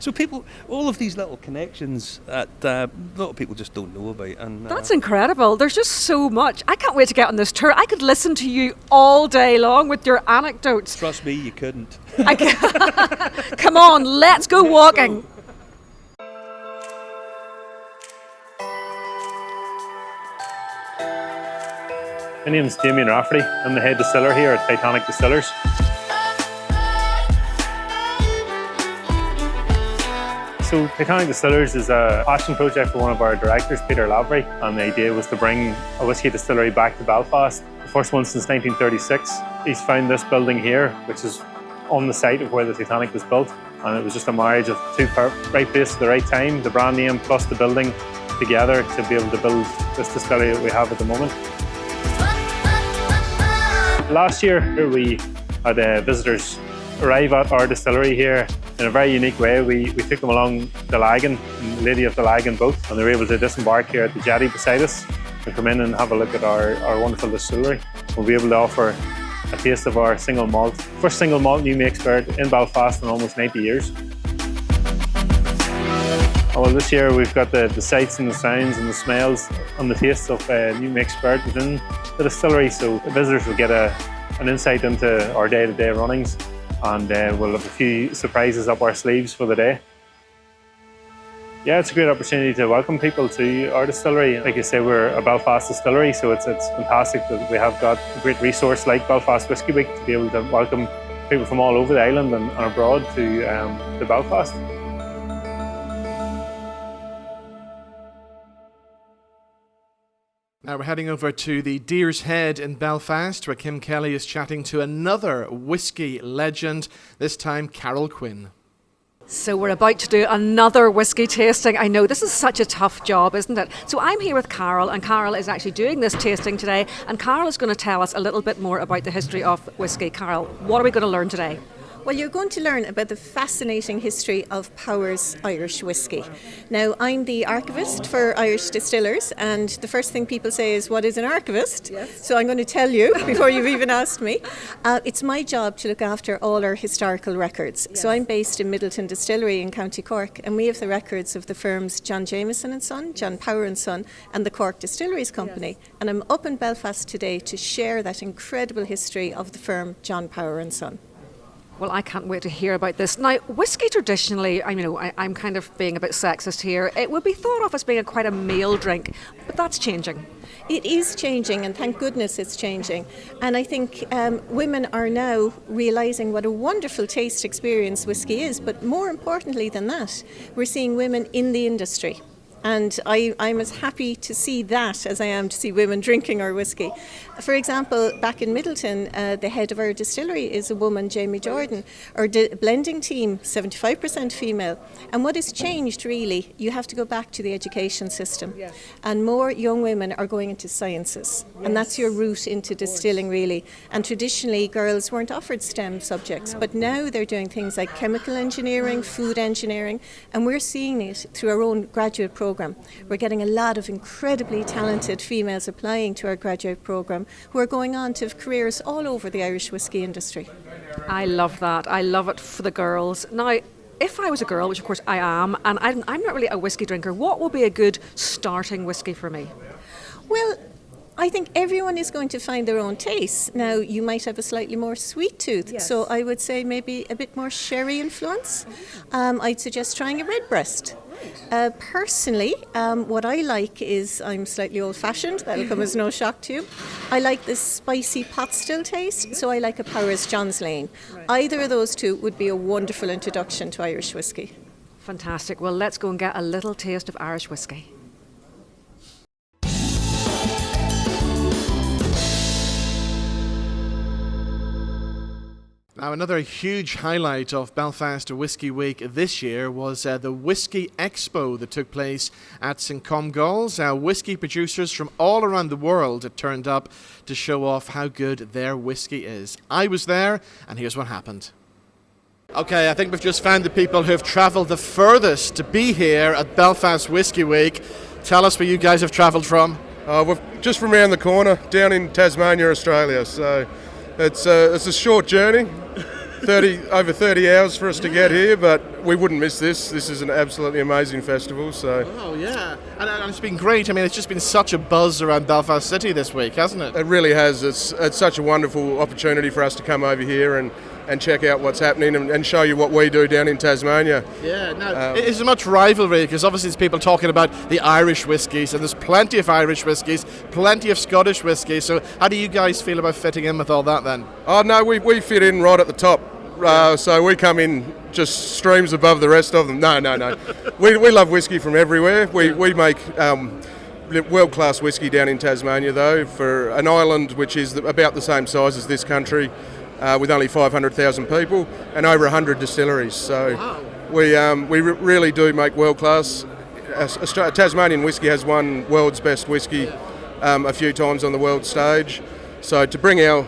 So people, all of these little connections that a lot of people just don't know about. And that's incredible. There's just so much. I can't wait to get on this tour. I could listen to you all day long with your anecdotes. Trust me, you couldn't. Come on, let's go walking. My name is Damien Rafferty. I'm the head distiller here at Titanic Distillers. So Titanic Distillers is a passion project for one of our directors, Peter Lavery, and the idea was to bring a whisky distillery back to Belfast. The first one since 1936. He's found this building here, which is on the site of where the Titanic was built, and it was just a marriage of two right place at the right time, the brand name plus the building together to be able to build this distillery that we have at the moment. Last year we had visitors arrive at our distillery here in a very unique way. We took them along the Lagan, Lady of the Lagan boat, and they were able to disembark here at the jetty beside us and come in and have a look at our wonderful distillery. We'll be able to offer a taste of our single malt, first single malt new make spirit in Belfast in almost 90 years. Well, this year we've got the sights and the sounds and the smells and the tastes of new make spirit within the distillery, so the visitors will get an insight into our day-to-day runnings, and we'll have a few surprises up our sleeves for the day. Yeah, it's a great opportunity to welcome people to our distillery. Like I say, we're a Belfast distillery, so it's fantastic that we have got a great resource like Belfast Whiskey Week to be able to welcome people from all over the island and abroad to Belfast. Now we're heading over to the Deer's Head in Belfast, where Kim Kelly is chatting to another whisky legend, this time Carol Quinn. So we're about to do another whisky tasting. I know this is such a tough job, isn't it? So I'm here with Carol, and Carol is actually doing this tasting today, and Carol is going to tell us a little bit more about the history of whisky. Carol, what are we going to learn today? Well, you're going to learn about the fascinating history of Power's Irish Whiskey. Now, I'm the archivist for Irish Distillers, and the first thing people say is, what is an archivist? Yes. So I'm going to tell you before you've even asked me. It's my job to look after all our historical records. Yes. So I'm based in Midleton Distillery in County Cork, and we have the records of the firms John Jameson and Son, John Power and Son, and the Cork Distilleries Company. Yes. And I'm up in Belfast today to share that incredible history of the firm John Power and Son. Well, I can't wait to hear about this. Now, whiskey traditionally, I'm kind of being a bit sexist here, it would be thought of as being quite a male drink, but that's changing. It is changing, and thank goodness it's changing. And I think women are now realising what a wonderful taste experience whiskey is, but more importantly than that, we're seeing women in the industry. And I'm as happy to see that as I am to see women drinking our whiskey. For example, back in Midleton, the head of our distillery is a woman, Jamie Jordan. Our blending team, 75% female. And what has changed really, you have to go back to the education system. Yes. And more young women are going into sciences. Yes. And that's your route into distilling really. And traditionally, girls weren't offered STEM subjects. No. But now they're doing things like chemical engineering, food engineering. And we're seeing it through our own graduate program. We're getting a lot of incredibly talented females applying to our graduate program who are going on to have careers all over the Irish whiskey industry. I love that. I love it for the girls. Now, if I was a girl, which of course I am, and I'm not really a whiskey drinker, what would be a good starting whiskey for me? Well, I think everyone is going to find their own taste. Now, you might have a slightly more sweet tooth, yes. So I would say maybe a bit more sherry influence. I'd suggest trying a redbreast. Personally, what I like is, I'm slightly old-fashioned, that'll come as no shock to you. I like this spicy pot still taste, so I like a Power's John's Lane. Right. Either of those two would be a wonderful introduction to Irish whiskey. Fantastic. Well, let's go and get a little taste of Irish whiskey. Now, another huge highlight of Belfast Whiskey Week this year was the Whiskey Expo that took place at St Comgall's. Whiskey producers from all around the world had turned up to show off how good their whiskey is. I was there, and here's what happened. Okay, I think we've just found the people who have travelled the furthest to be here at Belfast Whiskey Week. Tell us where you guys have travelled from. We're just from around the corner, down in Tasmania, Australia. So it's a short journey, over 30 hours for us to get here, but we wouldn't miss this. This is an absolutely amazing festival. So. Oh yeah, and it's been great. I mean, it's just been such a buzz around Belfast City this week, hasn't it? It really has. It's such a wonderful opportunity for us to come over here and check out what's happening and show you what we do down in Tasmania. Yeah, no, is there much rivalry? Because obviously there's people talking about the Irish whiskies, and there's plenty of Irish whiskies, plenty of Scottish whiskies. So how do you guys feel about fitting in with all that then? Oh no, we fit in right at the top. So we come in just streams above the rest of them. No. we love whiskey from everywhere. We make world-class whiskey down in Tasmania, though, for an island which is about the same size as this country, with only 500,000 people and over 100 distilleries. So we really do make world-class. Tasmanian whiskey has won world's best whiskey a few times on the world stage. So to bring our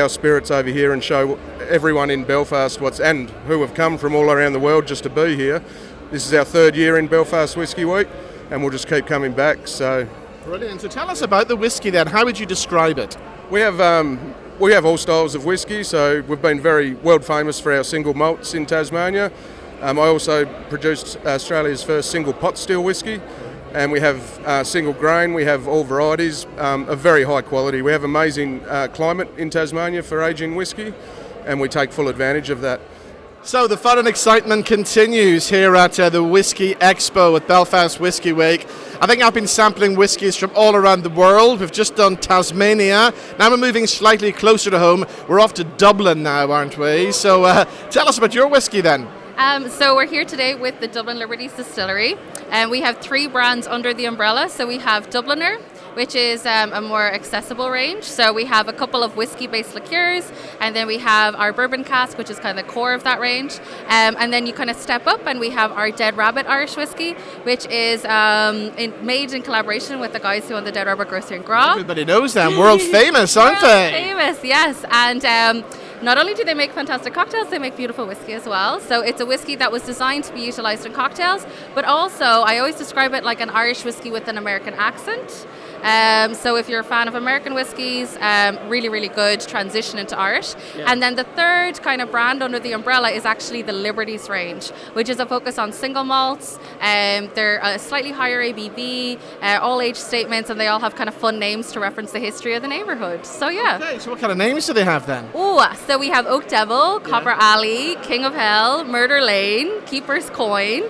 spirits over here and show everyone in Belfast and who have come from all around the world just to be here. This is our third year in Belfast Whiskey Week, and we'll just keep coming back. So brilliant. So tell us about the whiskey then. How would you describe it? We have all styles of whiskey. So we've been very world famous for our single malts in Tasmania. I also produced Australia's first single pot still whiskey. And we have single grain, we have all varieties of very high quality. We have amazing climate in Tasmania for aging whiskey, and we take full advantage of that. So the fun and excitement continues here at the Whiskey Expo at Belfast Whiskey Week. I think I've been sampling whiskies from all around the world. We've just done Tasmania. Now we're moving slightly closer to home. We're off to Dublin now, aren't we? So tell us about your whiskey then. So we're here today with the Dublin Liberties Distillery, and we have 3 brands under the umbrella. So we have Dubliner, which is a more accessible range. So we have a couple of whiskey-based liqueurs, and then we have our bourbon cask, which is kind of the core of that range. And then you kind of step up, and we have our Dead Rabbit Irish whiskey, which is made in collaboration with the guys who own the Dead Rabbit Grocery and Grog. Everybody knows them, world famous, aren't they? Famous, yes. And not only do they make fantastic cocktails, they make beautiful whiskey as well. So it's a whiskey that was designed to be utilised in cocktails, but also I always describe it like an Irish whiskey with an American accent. So if you're a fan of American whiskies, really, really good transition into Irish. Yeah. And then the third kind of brand under the umbrella is actually the Liberties range, which is a focus on single malts. They're a slightly higher ABV, all age statements, and they all have kind of fun names to reference the history of the neighbourhood. So yeah. Okay, so what kind of names do they have then? Oh, so we have Oak Devil, Copper Alley, King of Hell, Murder Lane, Keeper's Coin.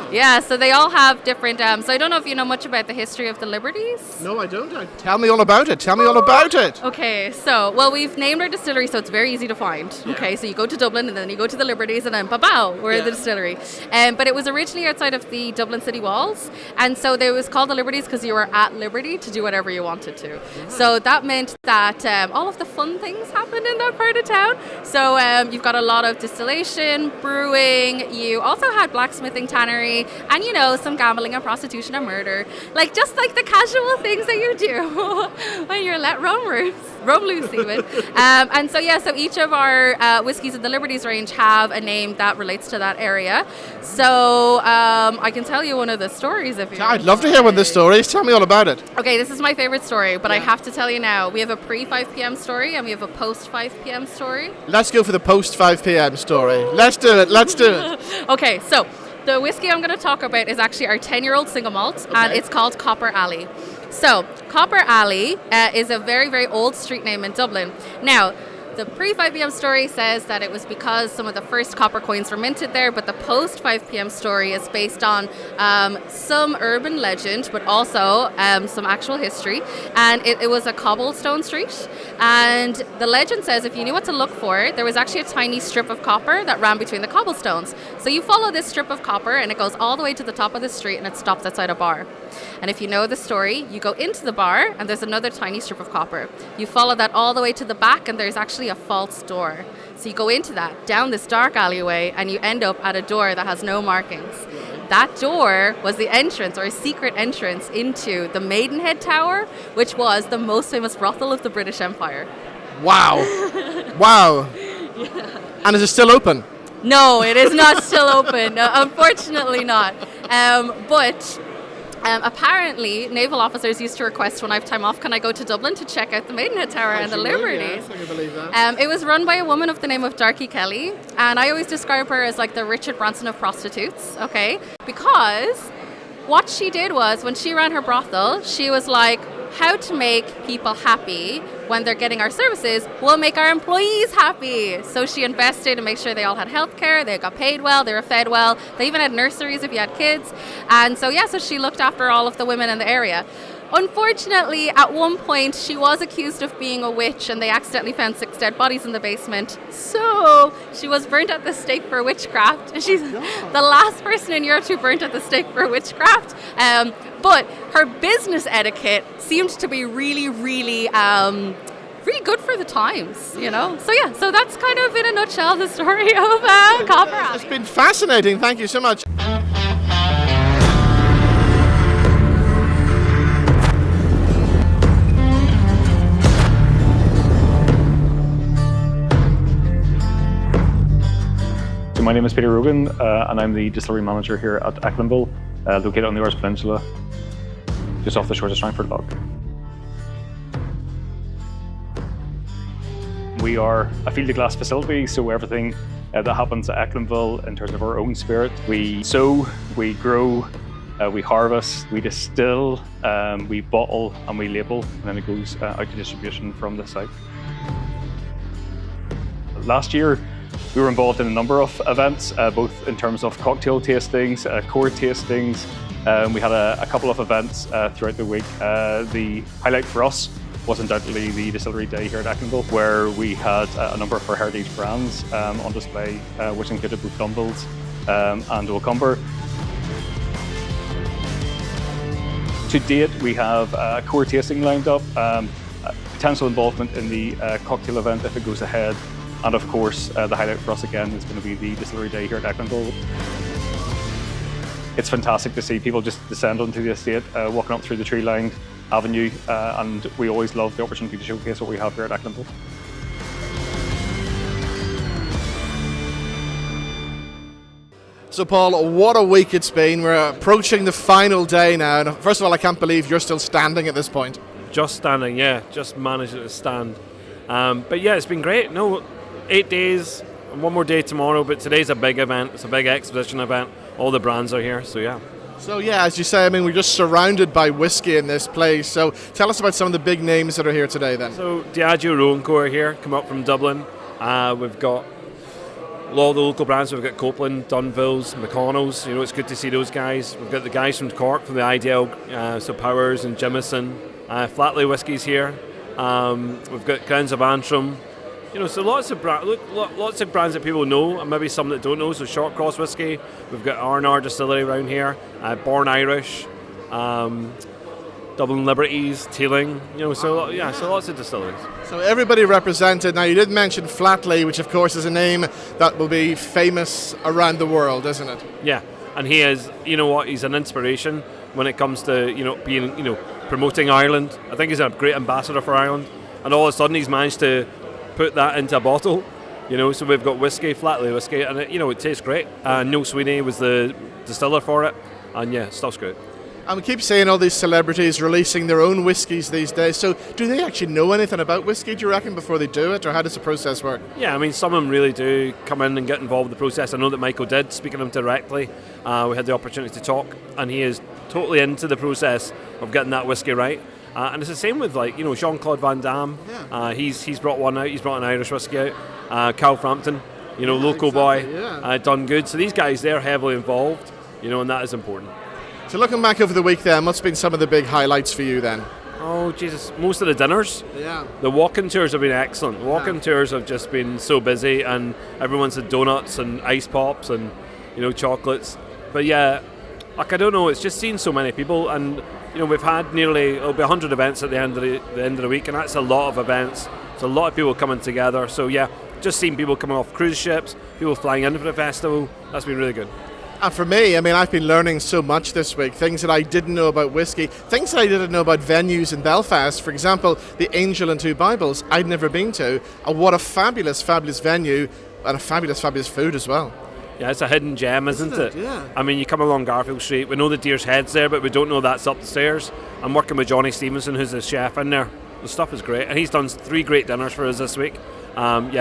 Yeah, so they all have different... so I don't know if you know much about the history of the Liberties. No, I don't. Tell me all about it. Tell me all about it. Okay, so, well, we've named our distillery so it's very easy to find. Yeah. Okay, so you go to Dublin and then you go to the Liberties and then ba-bow, we're the distillery. But it was originally outside of the Dublin city walls. And so it was called the Liberties because you were at liberty to do whatever you wanted to. Yeah. So that meant that all of the fun things happened in that part of town. So you've got a lot of distillation, brewing. You also had blacksmithing, tannery, and, you know, some gambling and prostitution and murder. Like, just like the casual things that you do when you're let roam loose even. And so, yeah, so each of our whiskies in the Liberties range have a name that relates to that area. So I can tell you one of the stories if you I'd love to hear one of the stories. Tell me all about it. Okay, this is my favorite story, but I have to tell you now. We have a pre-5 p.m. story and we have a post-5 p.m. story. Let's go for the post-5 p.m. story. Let's do it. Okay, so the whiskey I'm going to talk about is actually our 10-year-old single malt, and it's called Copper Alley. So, Copper Alley is a very, very old street name in Dublin. Now, the pre-5 p.m. story says that it was because some of the first copper coins were minted there, but the post-5 p.m. story is based on some urban legend, but also some actual history. And it was a cobblestone street. And the legend says if you knew what to look for, there was actually a tiny strip of copper that ran between the cobblestones. So you follow this strip of copper, and it goes all the way to the top of the street, and it stops outside a bar. And if you know the story, you go into the bar, and there's another tiny strip of copper. You follow that all the way to the back, and there's actually a false door. So you go into that, down this dark alleyway, and you end up at a door that has no markings. That door was the entrance, or a secret entrance, into the Maidenhead Tower, which was the most famous brothel of the British Empire. Wow. Wow. Yeah. And is it still open? No, it is not still open. No, unfortunately not. But apparently, naval officers used to request when I have time off, can I go to Dublin to check out the Maidenhead Tower and the Liberties? Yes, I can believe that. It was run by a woman of the name of Darky Kelly, and I always describe her as like the Richard Branson of prostitutes, okay? Because what she did was, when she ran her brothel, she was like, how to make people happy when they're getting our services will make our employees happy. So she invested to make sure they all had healthcare, they got paid well, they were fed well. They even had nurseries if you had kids. And so she looked after all of the women in the area. Unfortunately, at one point, she was accused of being a witch, and they accidentally found 6 dead bodies in the basement. So she was burnt at the stake for witchcraft. And she's the last person in Europe to be burnt at the stake for witchcraft. But her business etiquette seemed to be really, really good for the times, you know. So that's kind of in a nutshell the story of Copper Alley. It's been fascinating. Thank you so much. My name is Peter Rogan, and I'm the distillery manager here at Ecklinville, located on the Irish Peninsula, just off the shores of Strangford Lough. We are a field of glass facility, so everything that happens at Ecklinville in terms of our own spirit, we sow, we grow, we harvest, we distill, we bottle, and we label, and then it goes out to distribution from the site. Last year, we were involved in a number of events, both in terms of cocktail tastings, core tastings. We had a couple of events throughout the week. The highlight for us was undoubtedly the Distillery Day here at Ecklinville, where we had a number of our heritage brands on display, which included both Dunvilles and O'Cumber. To date, we have a core tasting lined up, potential involvement in the cocktail event if it goes ahead. And of course, the highlight for us again is going to be the Distillery Day here at Ecklinville. It's fantastic to see people just descend onto the estate, walking up through the tree-lined avenue, and we always love the opportunity to showcase what we have here at Ecklinville. So Paul, what a week it's been. We're approaching the final day now, and first of all, I can't believe you're still standing at this point. Just standing, yeah, just managed to stand. But yeah, it's been great. 8 days, and one more day tomorrow, but today's a big event. It's a big exhibition event. All the brands are here, so yeah. So yeah, as you say, I mean, we're just surrounded by whiskey in this place. So tell us about some of the big names that are here today then. So Diageo Rowan Co are here, come up from Dublin. We've got a lot of the local brands. We've got Copeland, Dunvilles, McConnell's. You know, it's good to see those guys. We've got the guys from Cork, from the IDL, so Powers and Jameson. Flatley Whiskey's here. We've got Crowns of Antrim. You know, so lots of brands that people know, and maybe some that don't know. So Short Cross Whiskey, we've got R&R Distillery around here, Born Irish, Dublin Liberties, Teeling. You know, so lots of distilleries. So everybody represented. Now you did mention Flatley, which of course is a name that will be famous around the world, isn't it? Yeah, and he is. You know what? He's an inspiration when it comes to being promoting Ireland. I think he's a great ambassador for Ireland, and all of a sudden he's managed to put that into a bottle, so we've got whiskey, Flatley whiskey, and it tastes great. Neil Sweeney was the distiller for it, and yeah, stuff's great. And we keep seeing all these celebrities releasing their own whiskies these days, so do they actually know anything about whiskey, do you reckon, before they do it, or how does the process work? Yeah, I mean, some of them really do come in and get involved in the process. I know that Michael did, speaking to him directly. We had the opportunity to talk, and he is totally into the process of getting that whiskey right. And it's the same with Jean-Claude Van Damme. Yeah. He's brought one out. He's brought an Irish whiskey out. Cal Frampton, local boy, done good. So these guys, they're heavily involved, and that is important. So looking back over the week then, what's been some of the big highlights for you then? Oh Jesus, most of the dinners. Yeah. The walk-in tours have been excellent. The walk-in tours have just been so busy, and everyone's had donuts and ice pops and chocolates. But yeah, I don't know. It's just seen so many people, and we've had it'll be 100 events at the end of the week, and that's a lot of events. It's a lot of people coming together. So yeah, just seeing people coming off cruise ships, people flying into the festival. That's been really good. And for me, I mean, I've been learning so much this week, things that I didn't know about whiskey, things that I didn't know about venues in Belfast. For example, the Angel and Two Bibles, I'd never been to. And what a fabulous, fabulous venue. and a fabulous food as well. Yeah, it's a hidden gem, isn't it? Yeah. I mean, you come along Garfield Street, we know the Deer's Head's there, but we don't know that's up the stairs. I'm working with Johnny Stevenson, who's the chef in there. The stuff is great, and he's done 3 great dinners for us this week. I'm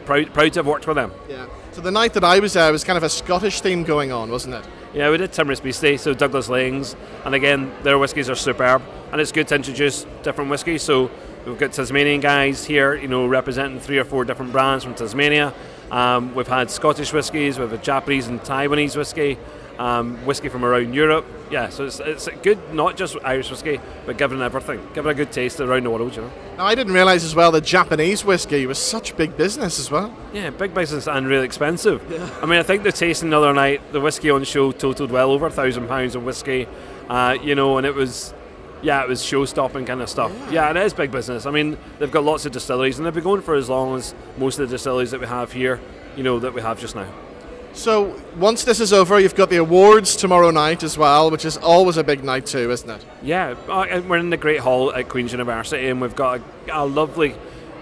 proud to have worked with him. Yeah. So the night that I was there was kind of a Scottish theme going on, wasn't it? Yeah, we did Timorous Beastie, so Douglas Laings, and again, their whiskies are superb, and it's good to introduce different whiskies. So we've got Tasmanian guys here, representing 3 or 4 different brands from Tasmania. We've had Scottish whiskies, we've had Japanese and Taiwanese whiskey, whiskey from around Europe. Yeah, so it's good, not just Irish whiskey, but giving everything, giving a good taste around the world, Now, I didn't realise as well that Japanese whiskey was such big business as well. Yeah, big business and really expensive. Yeah. I mean, I think the tasting the other night, the whiskey on show totaled well over £1,000 of whiskey, and it was show-stopping kind of stuff. Yeah, and it is big business. I mean, they've got lots of distilleries, and they've been going for as long as most of the distilleries that we have here, that we have just now. So once this is over, you've got the awards tomorrow night as well, which is always a big night too, isn't it? Yeah, we're in the Great Hall at Queen's University, and we've got a lovely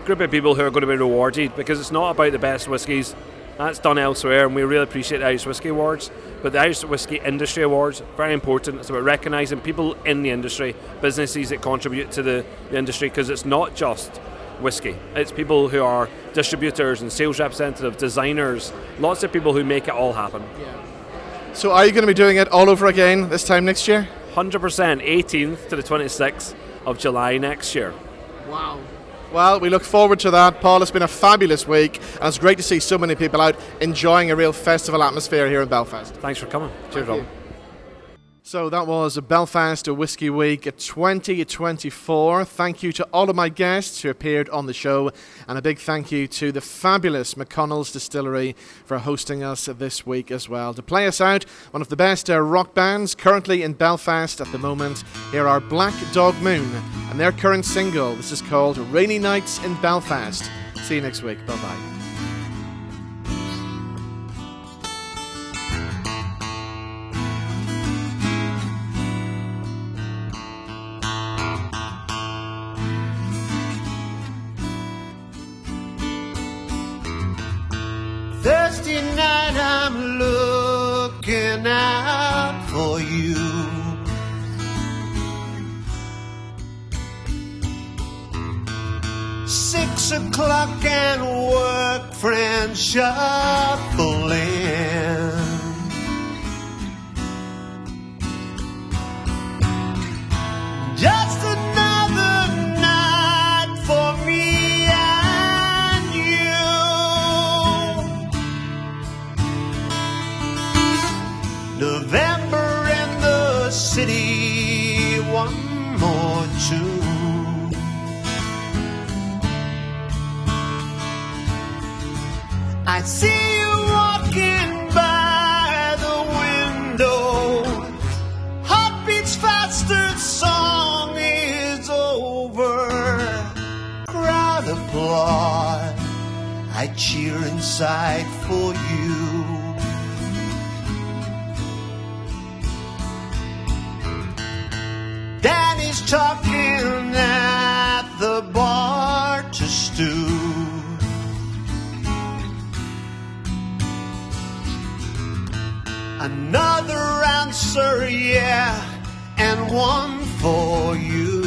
group of people who are going to be rewarded, because it's not about the best whiskies. That's done elsewhere, and we really appreciate the Irish Whiskey Awards. But the Irish Whiskey Industry Awards, very important. It's about recognising people in the industry, businesses that contribute to the industry, because it's not just whiskey. It's people who are distributors and sales representatives, designers, lots of people who make it all happen. Yeah. So are you going to be doing it all over again this time next year? 100%, 18th to the 26th of July next year. Wow. Well, we look forward to that. Paul, it's been a fabulous week, and it's great to see so many people out enjoying a real festival atmosphere here in Belfast. Thanks for coming. Cheers, Rob. So that was a Belfast Whiskey Week 2024. Thank you to all of my guests who appeared on the show, and a big thank you to the fabulous McConnell's Distillery for hosting us this week as well. To play us out, one of the best rock bands currently in Belfast at the moment, here are Black Dog Moon and their current single. This is called Rainy Nights in Belfast. See you next week. Bye-bye. Thursday night I'm looking out for you. Six o'clock and work friends shuffling. Just another night for me and you. November in the city, one more tune. I see you walking by the window. Heart beats faster, song is over. Crowd applaud, I cheer inside for you. Danny's talking at the bar to Stu. Another answer, yeah, and one for you.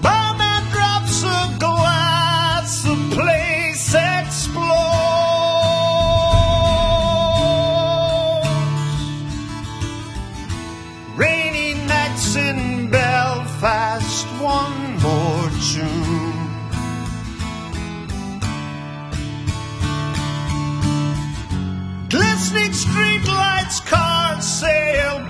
Barman drops a glass, the place explodes. Rainy nights in Belfast, one more tune. Glistening streetlights, cars sail